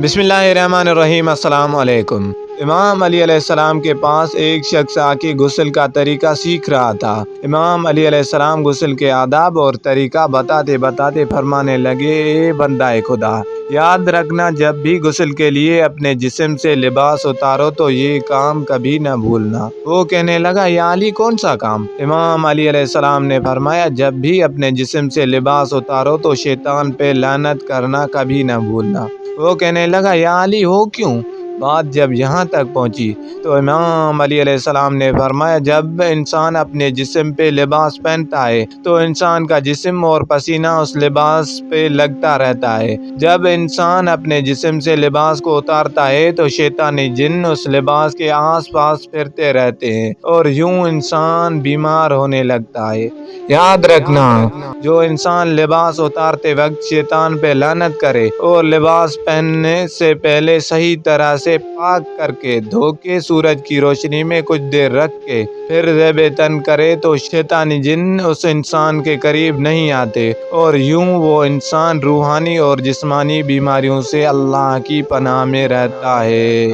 बिस्मिल्लाहिर्रहमानिर्रहीम। अस्सलाम वालेकुम। इमाम अली अलैहिस्सलाम के पास एक शख्स आके गुस्ल का तरीका सीख रहा था। इमाम अली अलैहिस्सलाम गुस्ल के आदाब और तरीका बताते बताते फरमाने लगे, ए बंदाए खुदा, याद रखना जब भी गुस्ल के लिए अपने जिस्म से लिबास उतारो तो ये काम कभी न भूलना। वो कहने लगा, या अली कौन सा काम? इमाम अली अलैहिस्सलाम ने फरमाया, जब भी अपने जिस्म से लिबास उतारो तो शैतान पे लानत करना कभी न भूलना। वो कहने लगा, या अली हो क्यों? बात जब यहाँ तक पहुँची तो इमाम अली अलैहिस्सलाम ने फरमाया, जब इंसान अपने जिस्म पे लिबास पहनता है तो इंसान का जिस्म और पसीना उस लिबास पे लगता रहता है। जब इंसान अपने जिस्म से लिबास को उतारता है तो शैतानी जिन्न उस लिबास के आस पास फिरते रहते हैं और यूं इंसान बीमार होने लगता है। याद रखना, जो इंसान लिबास उतारते वक्त शैतान पे लानत करे और लिबास पहनने से पहले सही तरह से पाक करके धो के सूरज की रोशनी में कुछ देर रख के फिर ज़ेबे तन करे तो शैतानी जिन्न उस इंसान के करीब नहीं आते और यूं वो इंसान रूहानी और जिस्मानी बीमारियों से अल्लाह की पनाह में रहता है।